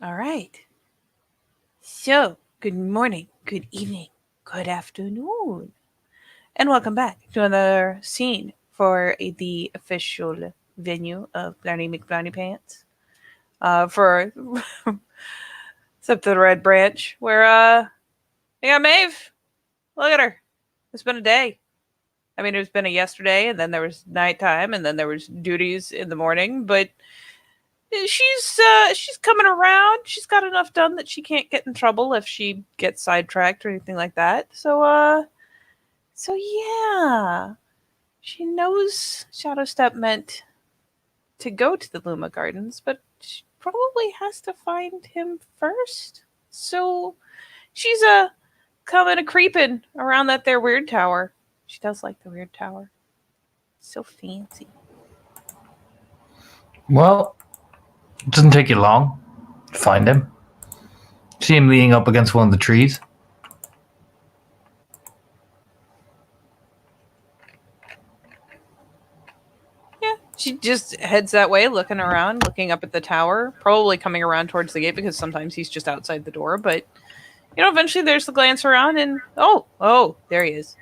All right. So, good morning, good evening, good afternoon, and welcome back to another scene for the official venue of Blarney McBlarney Pants. For except the Red Branch, where you got Maeve. Look at her. It's been a day. I mean, it's been a yesterday, and then there was nighttime, and then there was duties in the morning. But she's coming around. She's got enough done that she can't get in trouble if she gets sidetracked or anything like that. So yeah, she knows Shadowstep meant to go to the Luma Gardens, but she probably has to find him first. So she's coming a creeping around that there weird tower. She does like the weird tower. So fancy. Well, it doesn't take you long to find him. See him leaning up against one of the trees. Yeah, she just heads that way, looking around, looking up at the tower, probably coming around towards the gate because sometimes he's just outside the door. But eventually there's the glance around, and oh, there he is.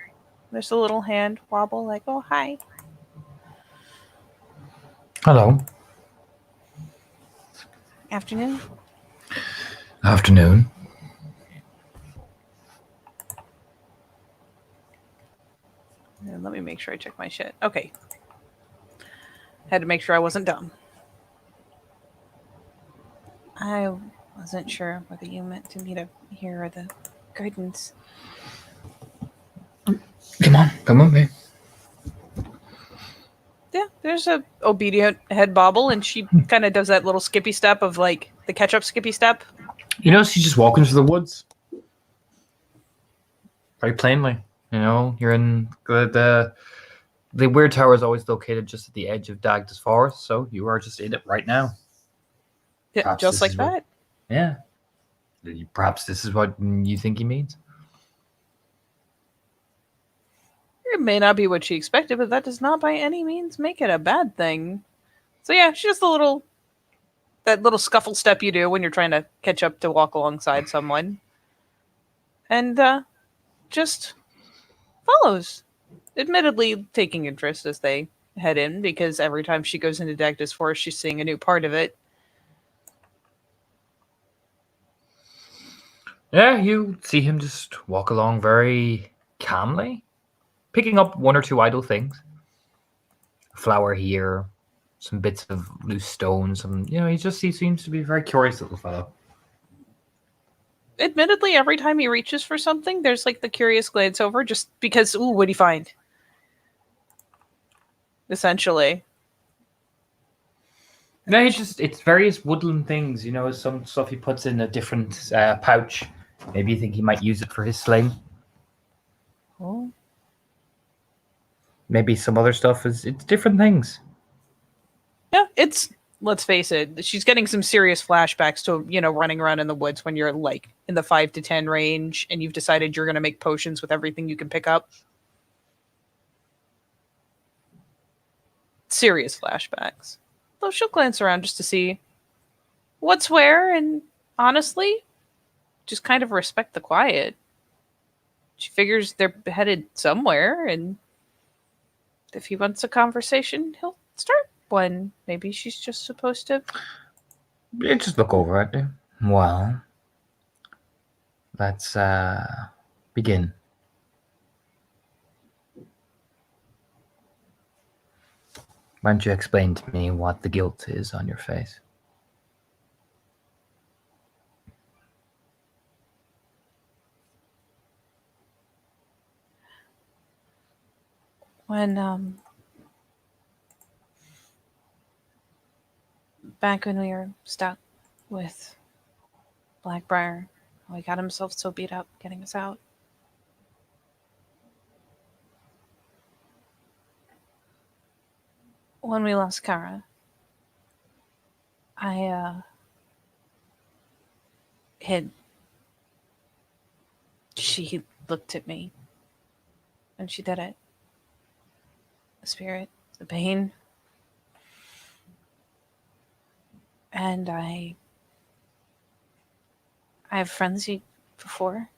There's a little hand wobble, like, oh hi. Hello. Afternoon. Afternoon. And let me make sure I check my shit. Okay. Had to make sure I wasn't dumb. I wasn't sure whether you meant to meet up here or the gardens. Come on, me. Yeah, there's a obedient head bobble, and she kind of does that little skippy step of like the ketchup skippy step. You know, she's just walking through the woods. Very plainly. You're in the weird tower is always located just at the edge of Dagda's forest, so you are just in it right now. Yeah, Perhaps just like that. Yeah. Perhaps this is what you think he means. It may not be what she expected, but that does not by any means make it a bad thing. So yeah, she's just that little scuffle step you do when you're trying to catch up to walk alongside someone. And just follows. Admittedly taking interest as they head in, because every time she goes into Dagda's forest, she's seeing a new part of it. Yeah, you see him just walk along very calmly, picking up one or two idle things. A flower here, some bits of loose stone, he seems to be a very curious little fellow. Admittedly, every time he reaches for something, there's like the curious glance over just because, ooh, what'd he find? Essentially. No, it's various woodland things, some stuff he puts in a different pouch. Maybe you think he might use it for his sling. Oh. Maybe some other stuff it's different things. Yeah, let's face it, she's getting some serious flashbacks to, running around in the woods when you're like in the 5 to 10 range and you've decided you're going to make potions with everything you can pick up. Serious flashbacks. Though she'll glance around just to see what's where, and honestly, just kind of respect the quiet. She figures they're headed somewhere, and if he wants a conversation, he'll start one. Maybe she's just supposed to. You just look over at him. Well, let's begin. Why don't you explain to me what the guilt is on your face? When, back when we were stuck with Blackbriar, he got himself so beat up getting us out. When we lost Kara, I hid. She looked at me, and she did it. The spirit, the pain. And I I've frenzied before,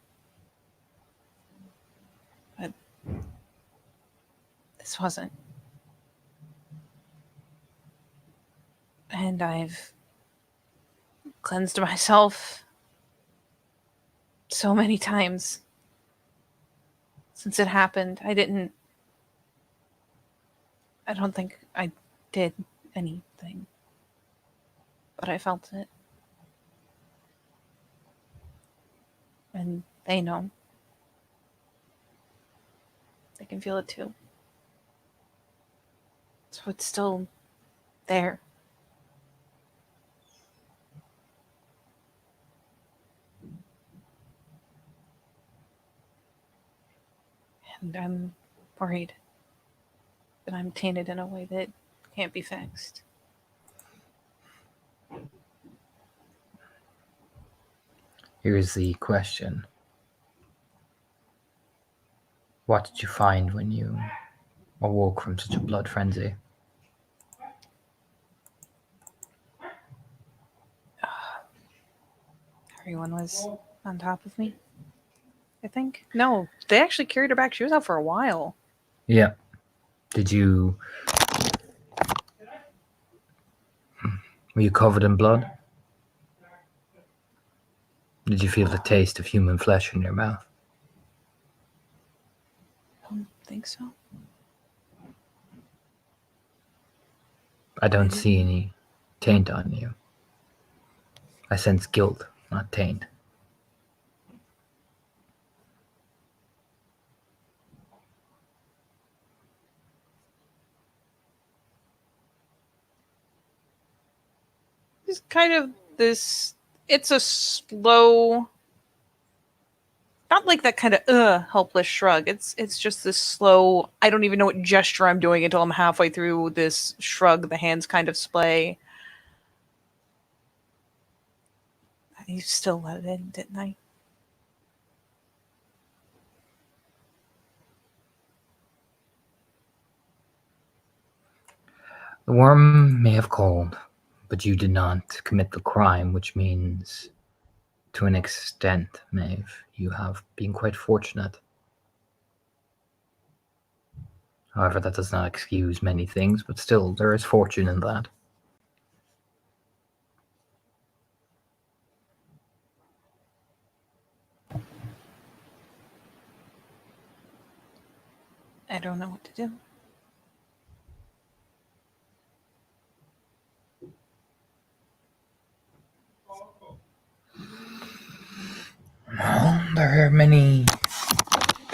but this wasn't. And I've cleansed myself so many times since it happened. I don't think I did anything, but I felt it. And they know. They can feel it too. So it's still there. And I'm worried that I'm tainted in a way that can't be fixed. Here's the question. What did you find when you awoke from such a blood frenzy? Everyone was on top of me, I think. No, they actually carried her back. She was out for a while. Yeah. Did you... Were you covered in blood? Did you feel the taste of human flesh in your mouth? I don't think so. I don't see any taint on you. I sense guilt, not taint. It's kind of this. It's a slow. Not like that kind of helpless shrug. It's just this slow. I don't even know what gesture I'm doing until I'm halfway through this shrug. The hands kind of splay. You still let it in, didn't I? The worm may have called, but you did not commit the crime, which means, to an extent, Maeve, you have been quite fortunate. However, that does not excuse many things, but still, there is fortune in that. I don't know what to do. Well, there are many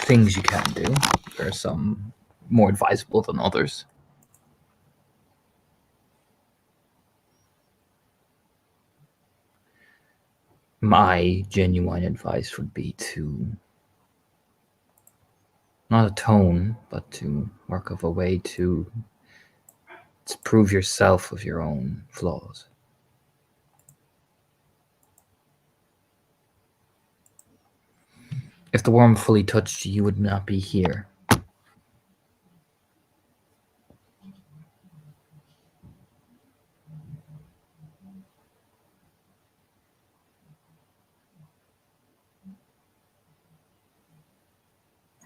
things you can do. There are some more advisable than others. My genuine advice would be to not atone, but to work of a way to prove yourself of your own flaws. If the worm fully touched you, you would not be here.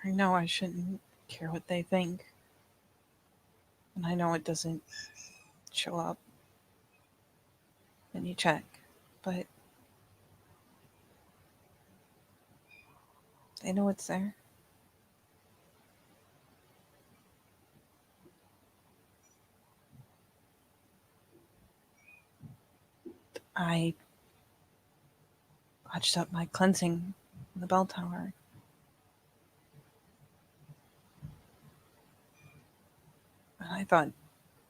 I know I shouldn't care what they think. And I know it doesn't show up when you check, but they know it's there. I botched up my cleansing in the bell tower. And I thought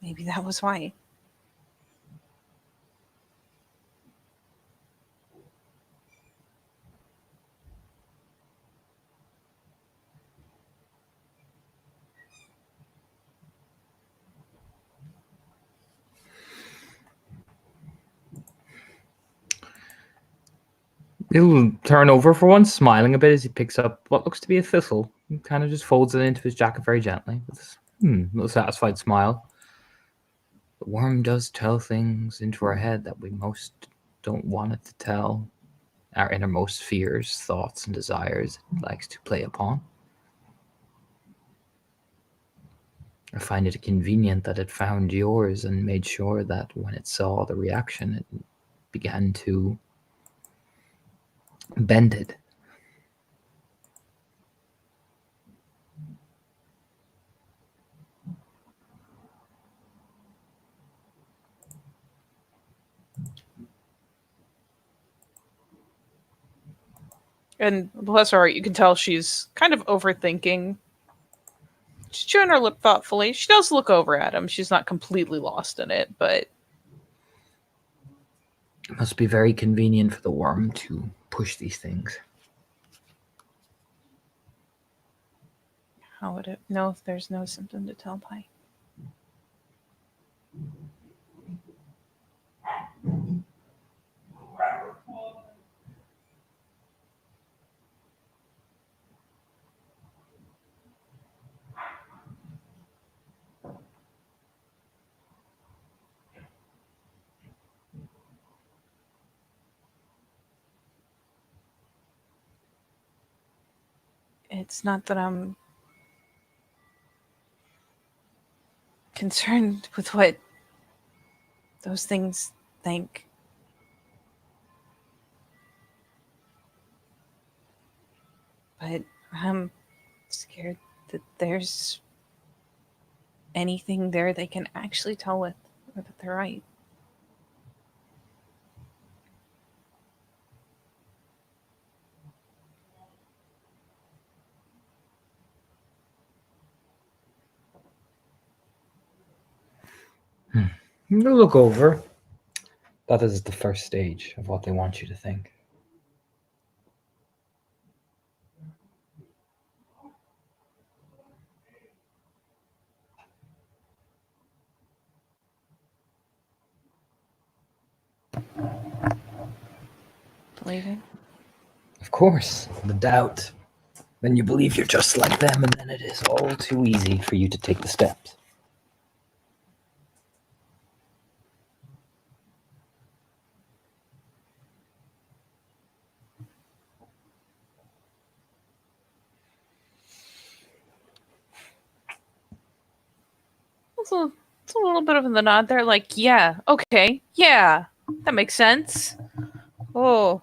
maybe that was why. He'll turn over for once, smiling a bit as he picks up what looks to be a thistle. He kind of just folds it into his jacket very gently with this little satisfied smile. The worm does tell things into our head that we most don't want it to tell. our innermost fears, thoughts, and desires it likes to play upon. I find it convenient that it found yours and made sure that when it saw the reaction, it began to bend it. And bless her heart, you can tell she's kind of overthinking. She's chewing her lip thoughtfully. She does look over at him. She's not completely lost in it, but It must be very convenient for the worm to push these things. how would it know if there's no symptom to tell by? It's not that I'm concerned with what those things think. But I'm scared that there's anything there they can actually tell with, or that they're right. You look over. That is the first stage of what they want you to think. Believing? Of course, the doubt. Then you believe you're just like them, and then it is all too easy for you to take the steps. It's a little bit of the nod there, like, yeah, okay, yeah, that makes sense. Oh.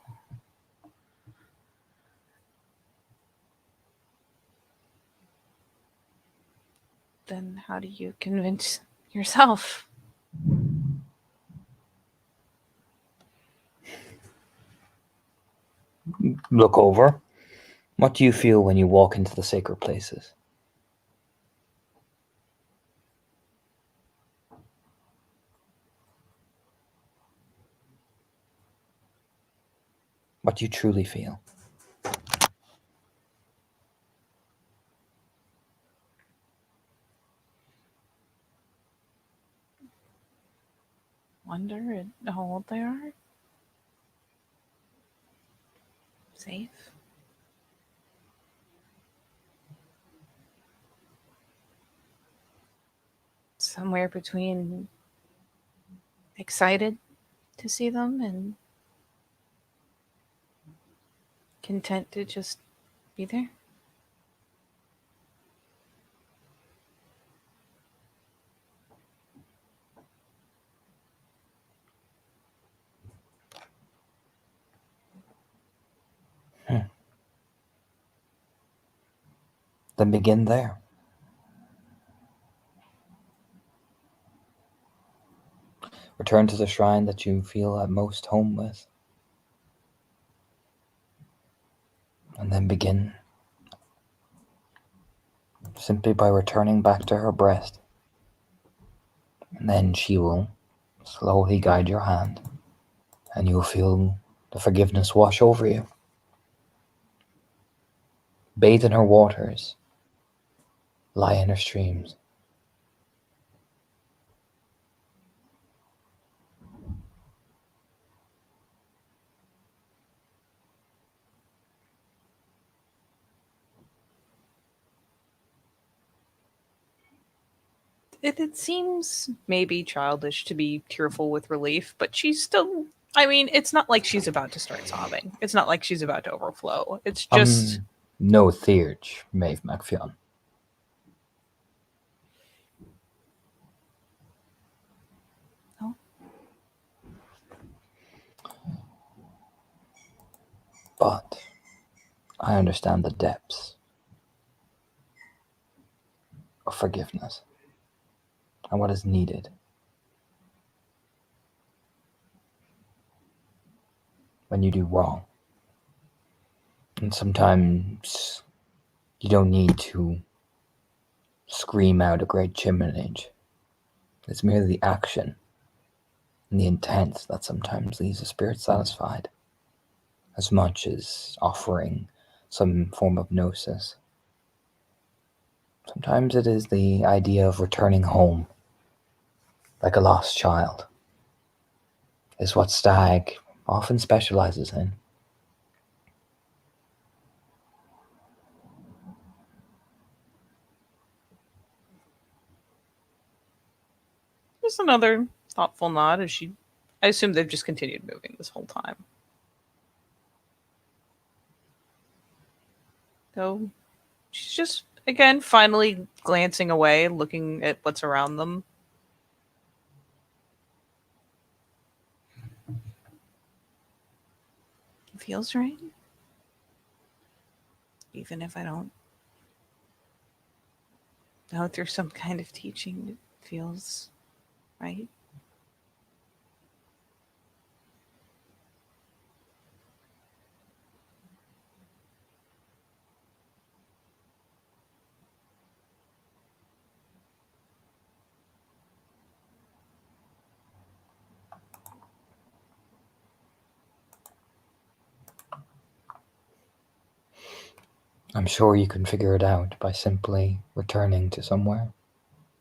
Then how do you convince yourself? Look over. What do you feel when you walk into the sacred places? What do you truly feel? Wonder at how old they are? Safe? Somewhere between excited to see them and content to just be there? Then begin there. Return to the shrine that you feel at most home with. And then begin simply by returning back to her breast. And then she will slowly guide your hand, and you'll feel the forgiveness wash over you. Bathe in her waters, lie in her streams. It seems maybe childish to be tearful with relief, but she still I mean, it's not like she's about to start sobbing. It's not like she's about to overflow. It's just No theurge, Maeve MacFionn. oh, But I understand the depths of forgiveness and what is needed. When you do wrong. And sometimes you don't need to scream out a great chimnage. It's merely the action and the intent that sometimes leaves the spirit satisfied, as much as offering some form of gnosis. Sometimes it is the idea of returning home, like a lost child, is what Stag often specializes in. just another thoughtful nod as she. I assume they've just continued moving this whole time. So she's just, again, finally glancing away, looking at what's around them. It feels right. Even if I don't know through some kind of teaching, it feels right. I'm sure you can figure it out by simply returning to somewhere.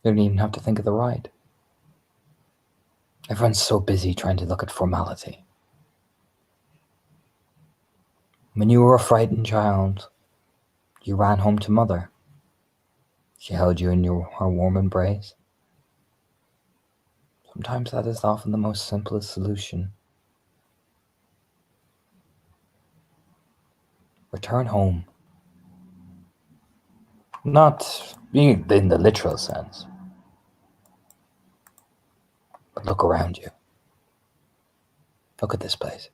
You don't even have to think of the ride. Everyone's so busy trying to look at formality. When you were a frightened child, you ran home to mother. She held you in her warm embrace. Sometimes that is often the most simplest solution. Return home. Not in the literal sense, but look around you. Look at this place.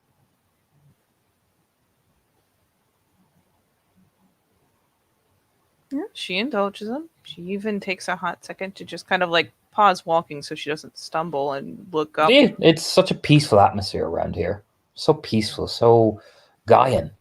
Yeah, she indulges him. She even takes a hot second to just kind of like pause walking so she doesn't stumble and look up. Yeah, it's such a peaceful atmosphere around here. So peaceful, so Gaian.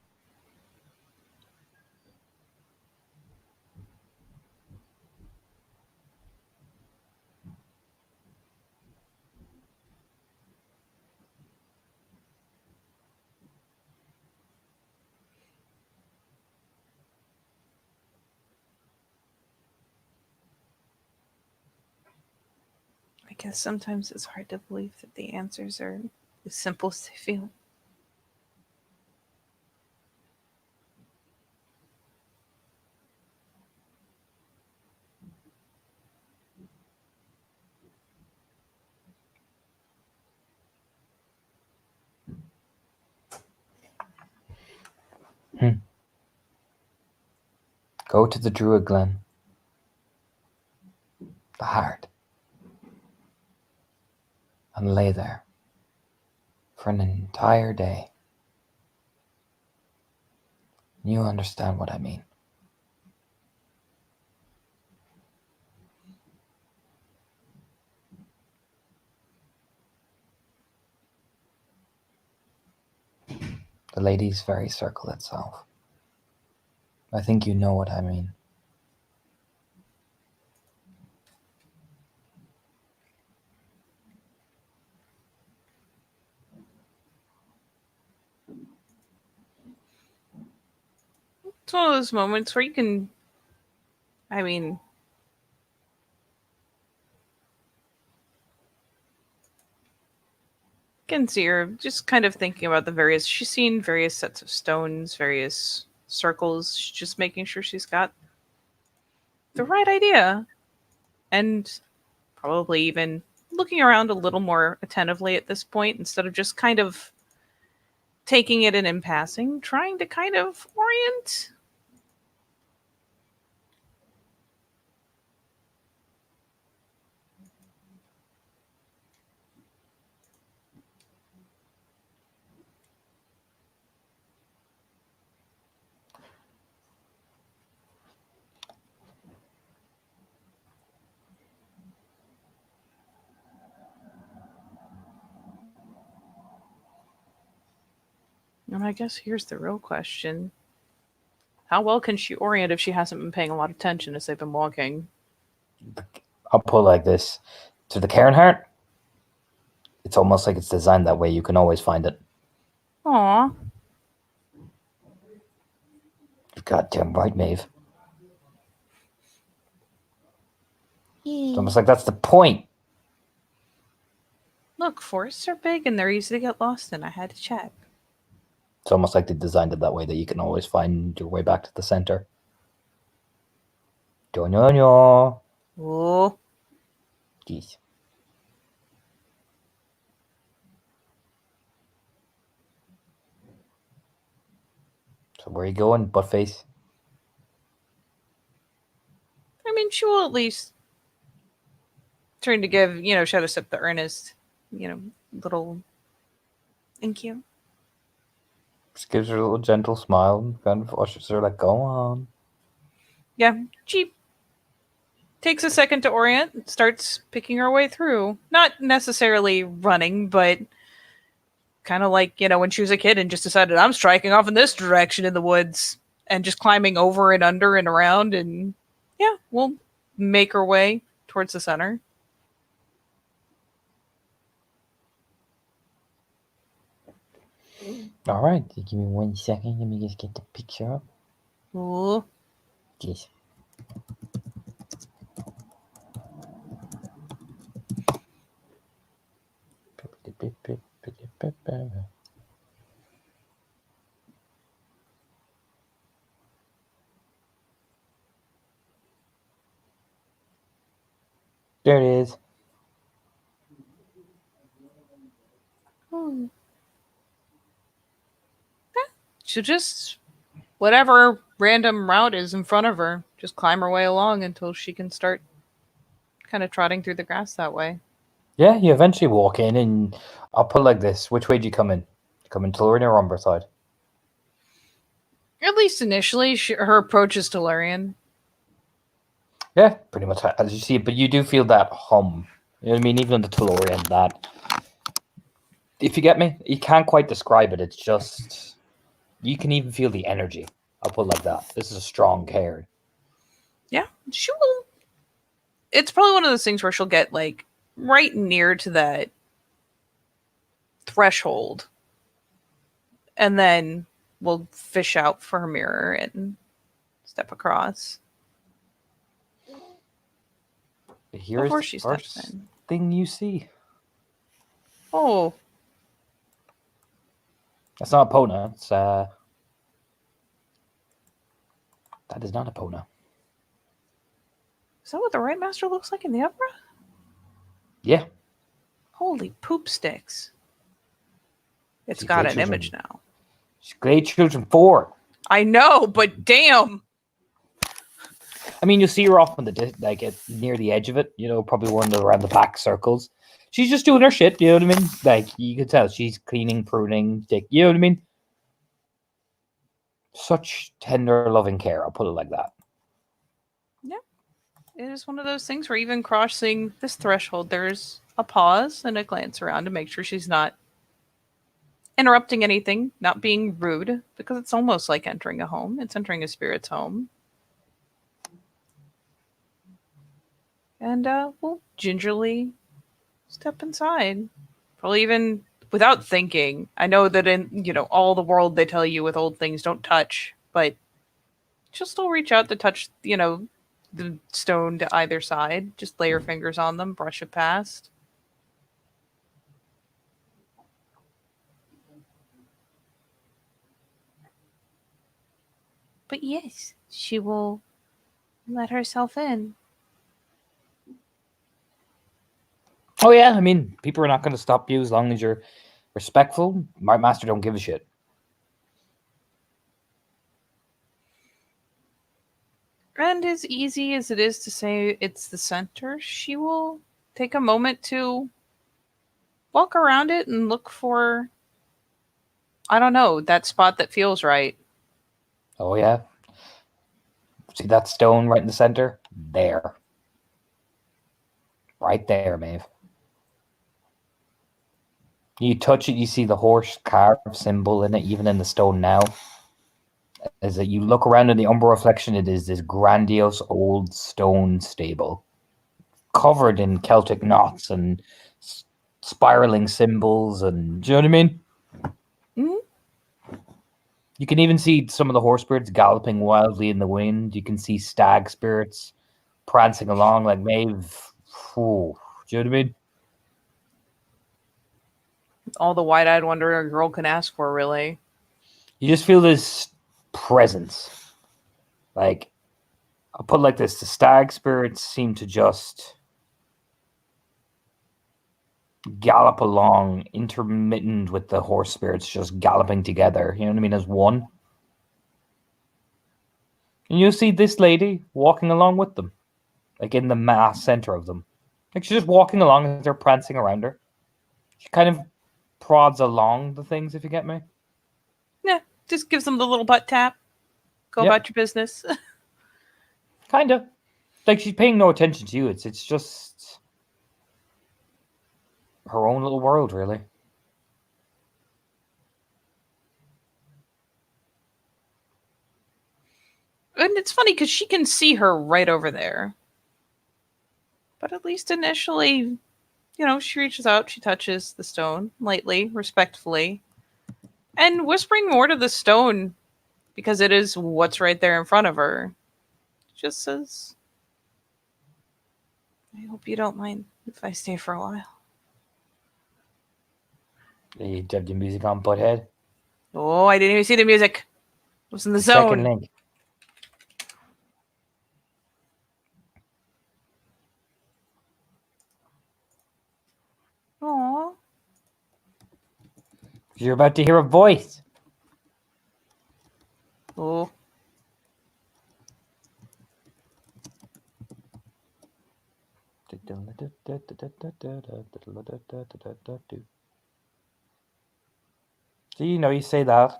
I guess sometimes it's hard to believe that the answers are as simple as they feel. Go to the Druid Glen, the heart, and lay there for an entire day. You'll understand what I mean. The Ladies' Fairy Circle itself. I think you know what I mean. It's one of those moments where you can, I mean, can see her just kind of thinking about the various. She's seen various sets of stones, various circles. She's just making sure she's got the right idea, and probably even looking around a little more attentively at this point instead of just kind of taking it in passing, trying to kind of orient. And I guess here's the real question. How well can she orient if she hasn't been paying a lot of attention as they've been walking? I'll put it like this. To the Cairnheart, it's almost like it's designed that way. You can always find it. Aw. Goddamn right, Maeve. It's Hmm. almost like that's the point. Look, forests are big and they're easy to get lost in. I had to check. It's almost like they designed it that way that you can always find your way back to the center. Donyo. Oh. Jeez. So where are you going, buttface? I mean, she will at least turn to give, Shadowstep the earnest, little thank you. Just gives her a little gentle smile and kind of ushers her like, go on. Yeah, she takes a second to orient and starts picking her way through. Not necessarily running, but kind of like, when she was a kid and just decided I'm striking off in this direction in the woods and just climbing over and under and around and yeah, we'll make her way towards the center. All right, give me 1 second. Let me just get the picture up. Ooh. Jeez. There it is. Hmm. She'll just, whatever random route is in front of her, just climb her way along until she can start kind of trotting through the grass that way. Yeah, you eventually walk in, and I'll put it like this. Which way do you come in? You come in Tellurian or Umberside? At least initially, her approach is Tellurian. Yeah, pretty much as you see it, but you do feel that hum. You know what I mean? Even on the Tellurian, that. If you get me, you can't quite describe it. It's just. You can even feel the energy. I'll put it like that. This is a strong cairn. Yeah, she will. It's probably one of those things where she'll get like right near to that threshold and then we'll fish out for her mirror and step across Here's before the she steps first in. thing you see. Oh, That's not a Pona. It's that is not a Pona. is that what the Right Master looks like in the opera? Yeah. Holy poop sticks. It's She's got Glade an Children. image now. She's Glade Children 4. I know, but damn. I mean, you'll see her off on near the edge of it. Probably one around the back circles. She's just doing her shit. You know what I mean? Like you can tell she's cleaning, pruning. You know what I mean? Such tender, loving care. I'll put it like that. Yeah. It is one of those things where even crossing this threshold, there's a pause and a glance around to make sure she's not interrupting anything, not being rude, because it's almost like entering a home. It's entering a spirit's home. And we'll gingerly step inside. Probably even without thinking. I know that in, all the world they tell you with old things don't touch, but she'll still reach out to touch, the stone to either side. Just lay your fingers on them, brush it past. But yes, she will let herself in. Oh yeah, I mean, people are not going to stop you as long as you're respectful. My master don't give a shit. And as easy as it is to say it's the center, she will take a moment to walk around it and look for, I don't know, that spot that feels right. Oh yeah, see that stone right in the center? There, right there, Maeve. You touch it, you see the horse carved symbol in it, even in the stone now. As that you look around in the Umbra reflection, it is this grandiose old stone stable, covered in Celtic knots and spiraling symbols, and do you know what I mean? Mm-hmm. You can even see some of the horse spirits galloping wildly in the wind. You can see stag spirits prancing along like Maeve. Ooh, do you know what I mean? All the wide eyed wonder a girl can ask for, really. You just feel this presence. Like, I'll put it like this: the stag spirits seem to just gallop along, intermittent with the horse spirits just galloping together. You know what I mean? As one. And you'll see this lady walking along with them, like in the mass center of them. Like she's just walking along as they're prancing around her. She kind of prods along the things, if you get me. Yeah, just gives them the little butt tap. Go Yep, about your business. kind of. Like she's paying no attention to you. It's just her own little world, really. And it's funny because she can see her right over there. But at least initially, she reaches out, she touches the stone lightly, respectfully, and whispering more to the stone because it is what's right there in front of her. Just says, I hope you don't mind if I stay for a while. You have the music on, butthead. Oh, I didn't even see the music. I was in the Second zone. link. Aw. You're about to hear a voice. Oh. So you say that.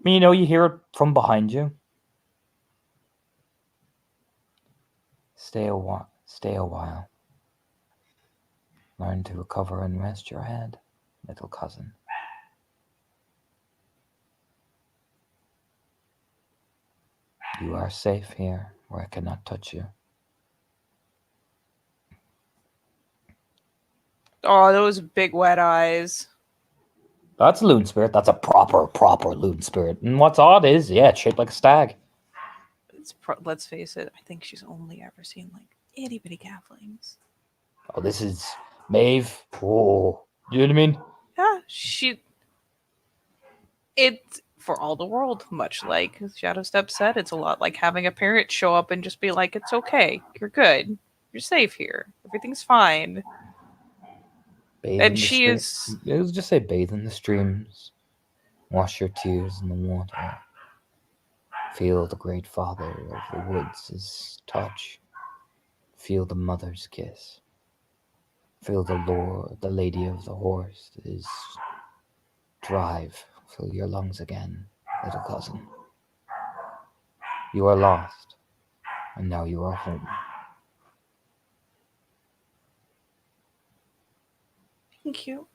You hear it from behind you. Stay a while. Stay a while. Learn to recover and rest your head, little cousin. You are safe here, where I cannot touch you. Oh, those big wet eyes. That's a loon spirit. That's a proper loon spirit. And what's odd is, yeah, it's shaped like a stag. Let's face it, I think she's only ever seen like itty bitty calflings. Oh, this is Maeve. Oh, you know what I mean? Yeah, it's for all the world, much like Shadowstep said, it's a lot like having a parent show up and just be like, it's okay, you're good, you're safe here, everything's fine. Bathe And in the she stream. is, It was just say bathe in the streams. Wash your tears in the water. Feel the great father of the woods' touch. Feel the mother's kiss. Feel the lady of the horse is drive. Fill your lungs again, little cousin. You are lost, and now you are home. thank you.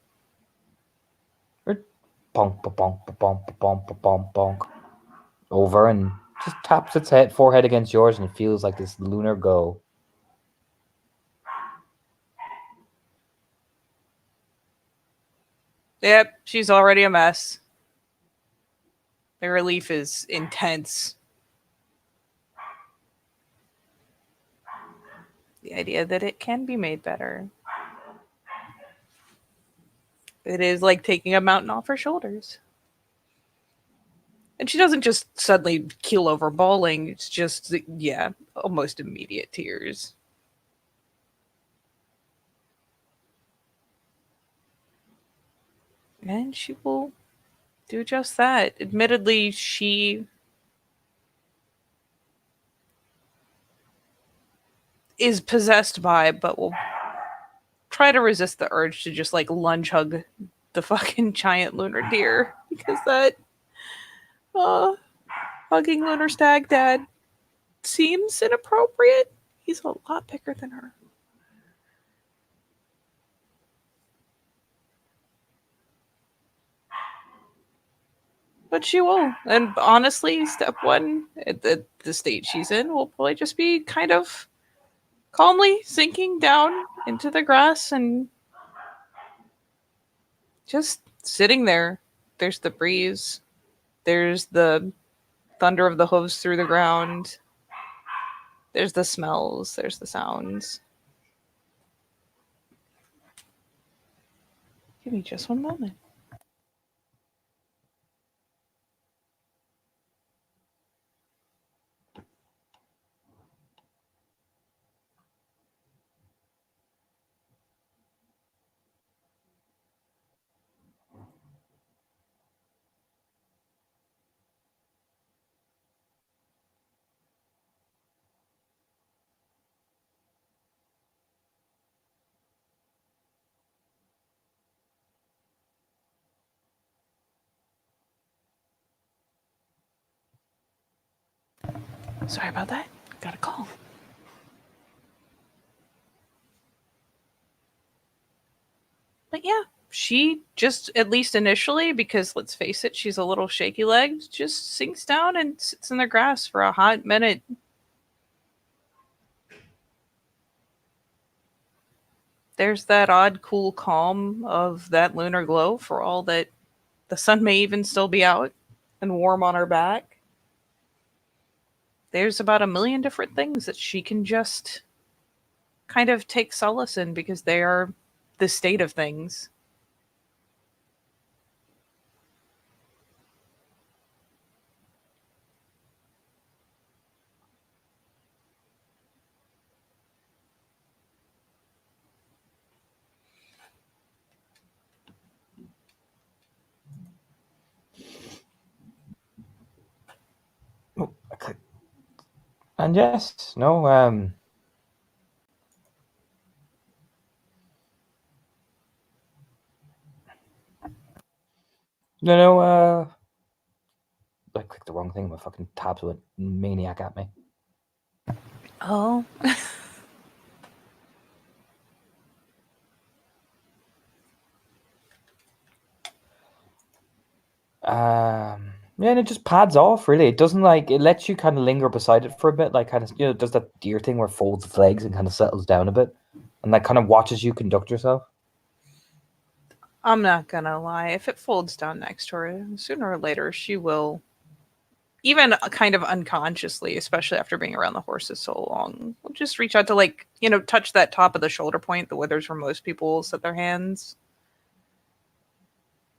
Bonk, bonk, bonk, bonk, bonk, bonk. Over and just taps its forehead against yours, and it feels like this lunar go. Yep, she's already a mess. The relief is intense. The idea that it can be made better. It is like taking a mountain off her shoulders. And she doesn't just suddenly keel over bawling. It's just, yeah, almost immediate tears. And she will do just that. Admittedly, she is possessed by, but will try to resist the urge to just like lunge hug the fucking giant lunar deer because that uh, hugging lunar stag dad seems inappropriate. He's a lot bigger than her. But she will. And honestly, step one at the state she's in will probably just be kind of calmly sinking down into the grass and just sitting there. There's the breeze, there's the thunder of the hooves through the ground, there's the smells, there's the sounds. Give me just one moment. Sorry about that. Got a call. But yeah, she just, at least initially, because let's face it, she's a little shaky legged, just sinks down and sits in the grass for a hot minute. There's that odd, cool calm of that lunar glow for all that the sun may even still be out and warm on her back. There's about a million different things that she can just kind of take solace in because they are the state of things. Oh, okay. And yes, no, no, no, I clicked the wrong thing. My fucking tabs went maniac at me. Oh. Yeah, and it just pads off. Really, it doesn't like it lets you kind of linger beside it for a bit, like kind of does that deer thing where it folds its legs and kind of settles down a bit, and like kind of watches you conduct yourself. I'm not gonna lie. If it folds down next to her, sooner or later she will, even kind of unconsciously, especially after being around the horses so long, will just reach out to, like, touch that top of the shoulder point, the withers where most people set their hands.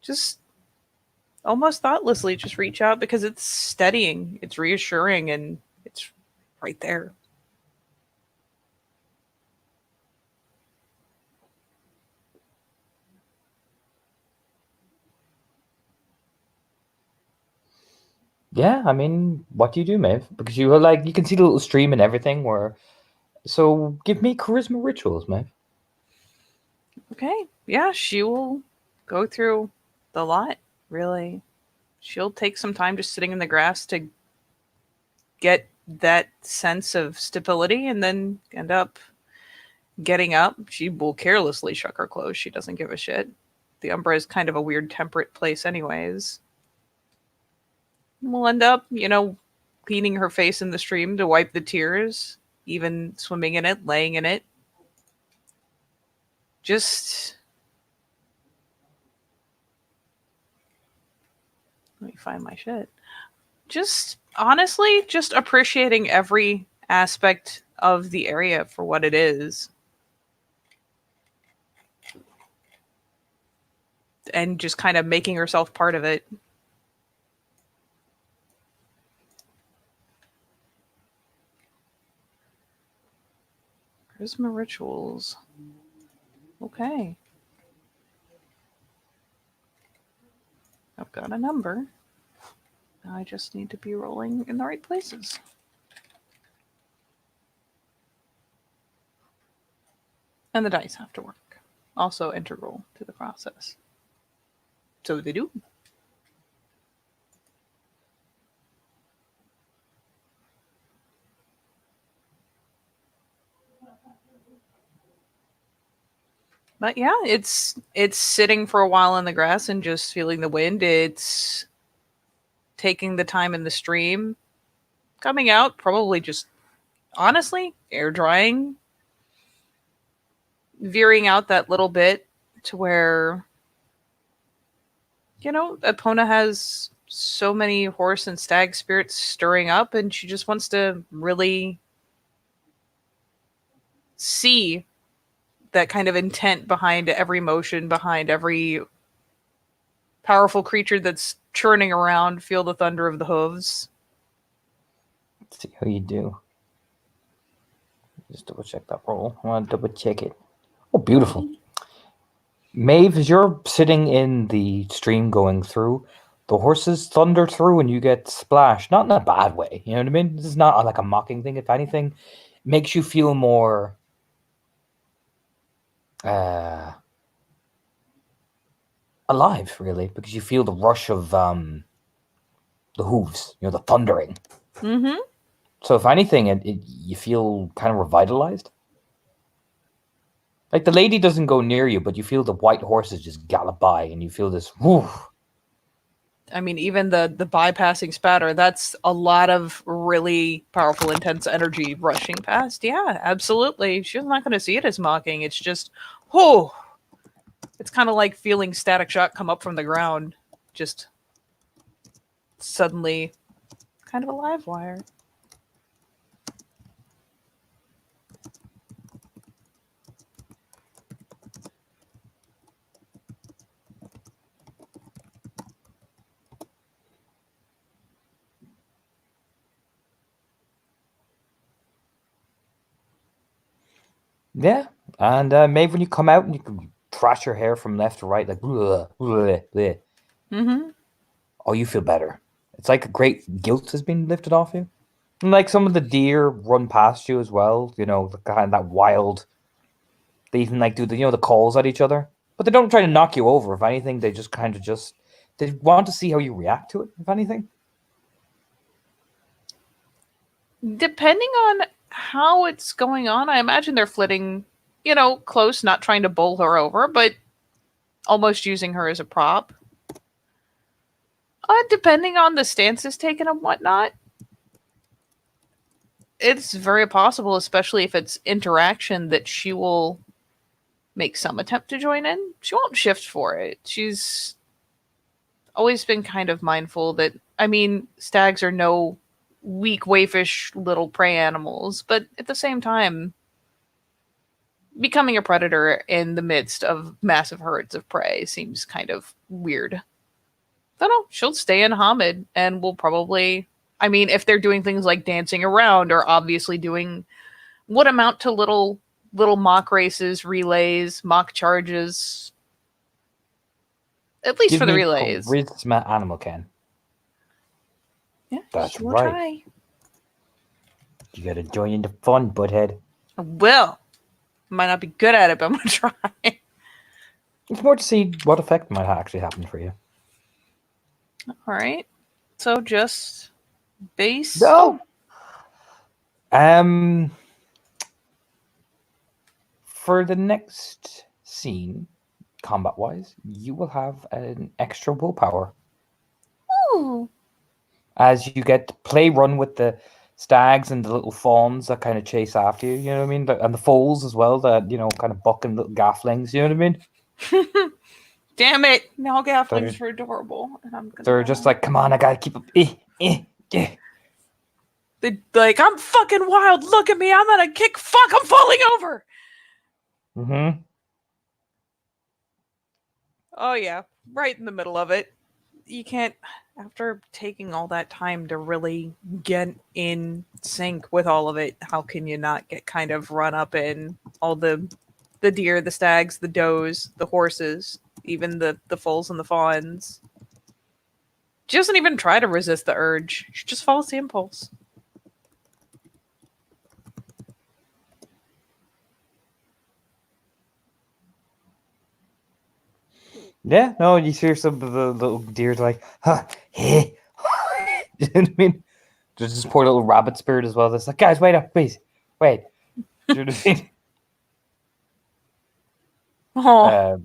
Just almost thoughtlessly just reach out because it's steadying, it's reassuring, and it's right there. Yeah, I mean, what do you do, Maeve? Because you can see the little stream and everything. So give me charisma rituals, Maeve. Okay. Yeah, she will go through the lot, really. She'll take some time just sitting in the grass to get that sense of stability and then end up getting up. She will carelessly shuck her clothes. She doesn't give a shit. The Umbra is kind of a weird temperate place, anyways. We'll end up, cleaning her face in the stream to wipe the tears, even swimming in it, laying in it. Just let me find my shit. Just honestly, just appreciating every aspect of the area for what it is. And just kind of making herself part of it. Charisma rituals. Okay. I've got a number. Now I just need to be rolling in the right places. And the dice have to work. Also integral to the process. So they do. But yeah, it's sitting for a while in the grass and just feeling the wind. It's taking the time in the stream, coming out, probably just honestly air drying, veering out that little bit to where Epona has so many horse and stag spirits stirring up, and she just wants to really see that kind of intent behind every motion, behind every powerful creature that's churning around, feel the thunder of the hooves. Let's see how you do. Just double check that roll. I want to double check it. Oh, beautiful. Maeve, as you're sitting in the stream going through, the horses thunder through and you get splashed. Not in a bad way. You know what I mean? This is not like a mocking thing. If anything, it makes you feel more alive, really, because you feel the rush of the hooves, the thundering. Mm-hmm. So if anything, you feel kind of revitalized. Like the lady doesn't go near you, but you feel the white horses just gallop by, and you feel this whoo. I mean, even the bypassing spatter, that's a lot of really powerful, intense energy rushing past. Yeah, absolutely. She's not going to see it as mocking. It's just, whoo. It's kind of like feeling Static Shock come up from the ground. Just suddenly kind of a live wire. Yeah, and maybe when you come out and you can thrash your hair from left to right, like bleh, bleh, bleh. Mm-hmm. Oh, you feel better. It's like a great guilt has been lifted off you. And like some of the deer run past you as well, the kind of that wild. They even like do the calls at each other, but they don't try to knock you over. If anything, they just kind of they want to see how you react to it. If anything, Depending on how it's going on, I imagine they're flitting, close, not trying to bowl her over, but almost using her as a prop. Depending on the stances taken and whatnot, it's very possible, especially if it's interaction, that she will make some attempt to join in. She won't shift for it. She's always been kind of mindful that, stags are no weak, waifish little prey animals, but at the same time, becoming a predator in the midst of massive herds of prey seems kind of weird. I don't know. She'll stay in Hamid and will probably, if they're doing things like dancing around or obviously doing what amount to little mock races, relays, mock charges, at least give for the me relays. Charisma Animal Can. Yeah, that's we'll right. Try. You gotta join in the fun, butthead. I will. Might not be good at it, but I'm gonna try. It's more to see what effect might actually happen for you. All right. So just base. No. For the next scene, combat-wise, you will have an extra willpower. Ooh. As you get to play run with the stags and the little fawns that kind of chase after you, you know what I mean? And the foals as well, that, kind of bucking little gafflings, you know what I mean? Damn it. Now gafflings are adorable. And they're just like, come on, I gotta keep up. They're like, I'm fucking wild. Look at me. I'm gonna kick. Fuck, I'm falling over. Mm-hmm. Oh, yeah. Right in the middle of it. you can't, after taking all that time to really get in sync with all of it, how can you not get kind of run up in all the deer, the stags, the does, the horses, even the foals and the fawns? She doesn't even try to resist the urge. She just follows the impulse. Yeah, no, you hear some of the little deers like, huh, hey. You know what I mean? There's this poor little rabbit spirit as well that's like, guys, wait up, please. Wait. Do you know what I mean? Oh,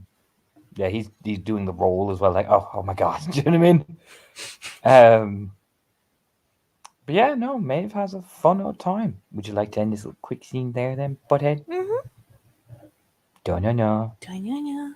Yeah, he's doing the role as well, like, oh my god. Do you know what I mean? But yeah, no, Maeve has a fun old time. Would you like to end this little quick scene there then, butthead? mm-hmm. No. Da-na-na.